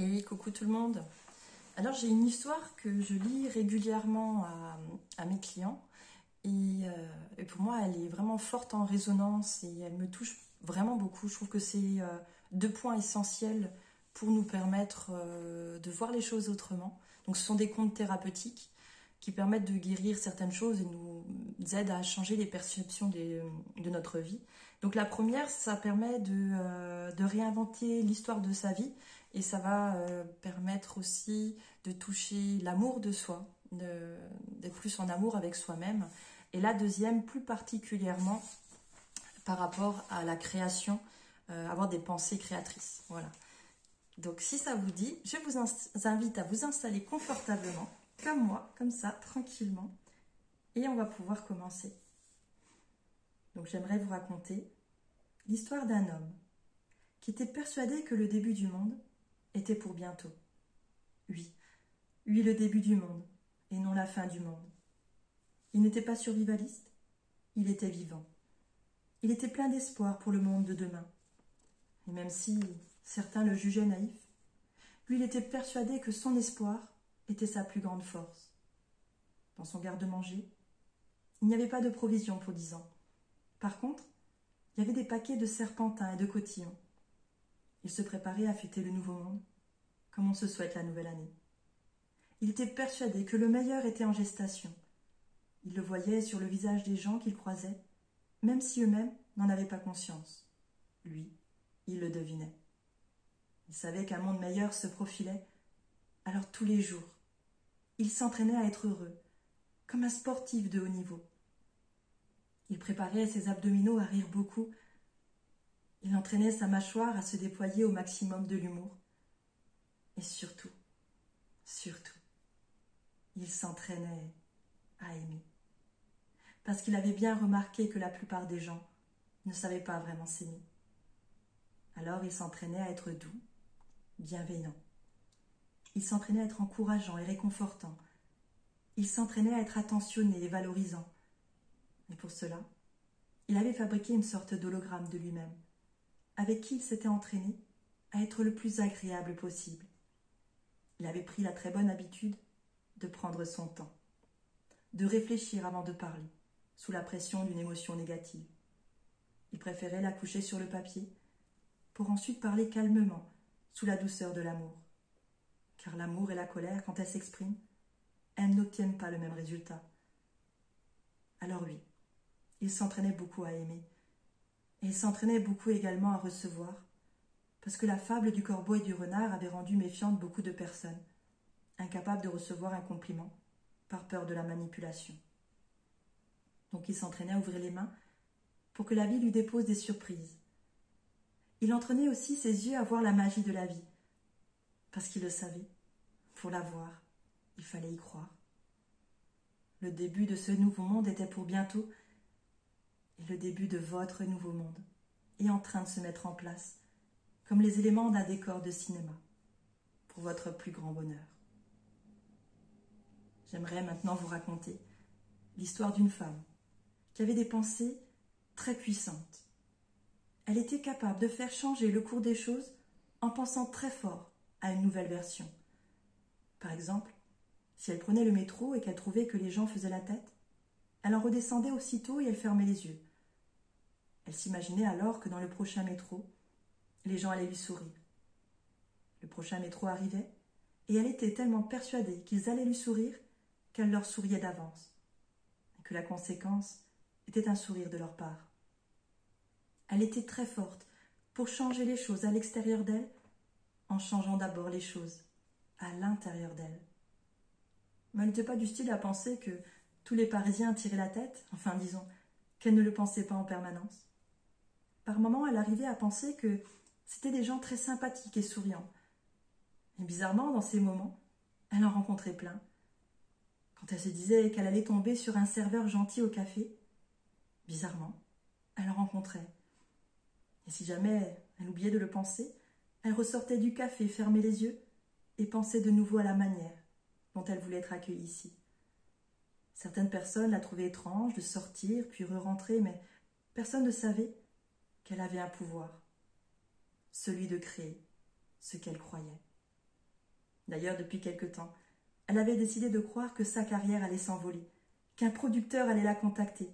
Et coucou tout le monde. Alors j'ai une histoire que je lis régulièrement à mes clients et pour moi elle est vraiment forte en résonance et elle me touche vraiment beaucoup. Je trouve que c'est deux points essentiels pour nous permettre de voir les choses autrement. Donc ce sont des contes thérapeutiques qui permettent de guérir certaines choses et nous aident à changer les perceptions de notre vie. Donc la première, ça permet de réinventer l'histoire de sa vie et ça va permettre aussi de toucher l'amour de soi, d'être plus en amour avec soi-même. Et la deuxième, plus particulièrement par rapport à la création, avoir des pensées créatrices. Voilà. Donc si ça vous dit, je vous invite à vous installer confortablement, comme moi, comme ça, tranquillement. Et on va pouvoir commencer. Donc j'aimerais vous raconter l'histoire d'un homme qui était persuadé que le début du monde était pour bientôt. Oui, le début du monde, et non la fin du monde. Il n'était pas survivaliste, il était vivant. Il était plein d'espoir pour le monde de demain. Et même si certains le jugeaient naïf, lui il était persuadé que son espoir était sa plus grande force. Dans son garde-manger, il n'y avait pas de provisions pour 10 ans. Par contre, il y avait des paquets de serpentins et de cotillons. Il se préparait à fêter le nouveau monde, comme on se souhaite la nouvelle année. Il était persuadé que le meilleur était en gestation. Il le voyait sur le visage des gens qu'il croisait, même si eux-mêmes n'en avaient pas conscience. Lui, il le devinait. Il savait qu'un monde meilleur se profilait, alors tous les jours, il s'entraînait à être heureux, comme un sportif de haut niveau. Il préparait ses abdominaux à rire beaucoup. Il entraînait sa mâchoire à se déployer au maximum de l'humour. Et surtout, il s'entraînait à aimer. Parce qu'il avait bien remarqué que la plupart des gens ne savaient pas vraiment s'aimer. Alors il s'entraînait à être doux, bienveillant. Il s'entraînait à être encourageant et réconfortant. Il s'entraînait à être attentionné et valorisant. Et pour cela, il avait fabriqué une sorte d'hologramme de lui-même, avec qui il s'était entraîné à être le plus agréable possible. Il avait pris la très bonne habitude de prendre son temps, de réfléchir avant de parler, sous la pression d'une émotion négative. Il préférait la coucher sur le papier, pour ensuite parler calmement, sous la douceur de l'amour. Car l'amour et la colère, quand elles s'expriment, elles n'obtiennent pas le même résultat. Alors oui, il s'entraînait beaucoup à aimer, et il s'entraînait beaucoup également à recevoir, parce que la fable du corbeau et du renard avait rendu méfiantes beaucoup de personnes, incapables de recevoir un compliment, par peur de la manipulation. Donc il s'entraînait à ouvrir les mains, pour que la vie lui dépose des surprises. Il entraînait aussi ses yeux à voir la magie de la vie, parce qu'il le savait, pour la voir, il fallait y croire. Le début de ce nouveau monde était pour bientôt, et le début de votre nouveau monde est en train de se mettre en place, comme les éléments d'un décor de cinéma, pour votre plus grand bonheur. J'aimerais maintenant vous raconter l'histoire d'une femme qui avait des pensées très puissantes. Elle était capable de faire changer le cours des choses en pensant très fort à une nouvelle version. Par exemple, si elle prenait le métro et qu'elle trouvait que les gens faisaient la tête, elle en redescendait aussitôt et elle fermait les yeux. Elle s'imaginait alors que dans le prochain métro, les gens allaient lui sourire. Le prochain métro arrivait et elle était tellement persuadée qu'ils allaient lui sourire qu'elle leur souriait d'avance et que la conséquence était un sourire de leur part. Elle était très forte pour changer les choses à l'extérieur d'elle en changeant d'abord les choses à l'intérieur d'elle. Mais elle n'était pas du style à penser que tous les Parisiens tiraient la tête, enfin disons, qu'elle ne le pensait pas en permanence. Par moments, elle arrivait à penser que c'était des gens très sympathiques et souriants. Et bizarrement, dans ces moments, elle en rencontrait plein. Quand elle se disait qu'elle allait tomber sur un serveur gentil au café, bizarrement, elle en rencontrait. Et si jamais elle oubliait de le penser, elle ressortait du café, fermait les yeux et pensait de nouveau à la manière dont elle voulait être accueillie ici. Certaines personnes la trouvaient étrange de sortir puis re-rentrer, mais personne ne savait qu'elle avait un pouvoir, celui de créer ce qu'elle croyait. D'ailleurs, depuis quelque temps, elle avait décidé de croire que sa carrière allait s'envoler, qu'un producteur allait la contacter,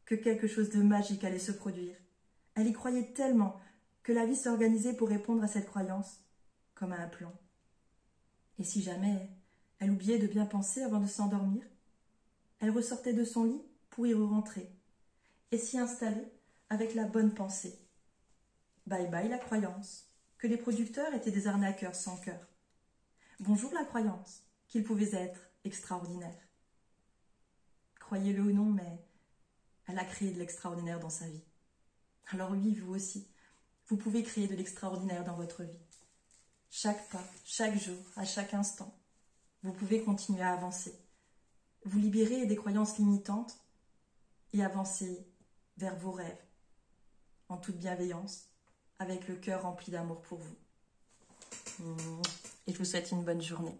que quelque chose de magique allait se produire. Elle y croyait tellement que la vie s'organisait pour répondre à cette croyance, comme à un plan. Et si jamais elle oubliait de bien penser avant de s'endormir, elle ressortait de son lit pour y rentrer et s'y installer avec la bonne pensée. Bye bye la croyance, que les producteurs étaient des arnaqueurs sans cœur. Bonjour la croyance, qu'ils pouvaient être extraordinaires. Croyez-le ou non, mais elle a créé de l'extraordinaire dans sa vie. Alors oui, vous aussi, vous pouvez créer de l'extraordinaire dans votre vie. Chaque pas, chaque jour, à chaque instant, vous pouvez continuer à avancer. Vous libérer des croyances limitantes et avancer vers vos rêves, en toute bienveillance, avec le cœur rempli d'amour pour vous. Et je vous souhaite une bonne journée.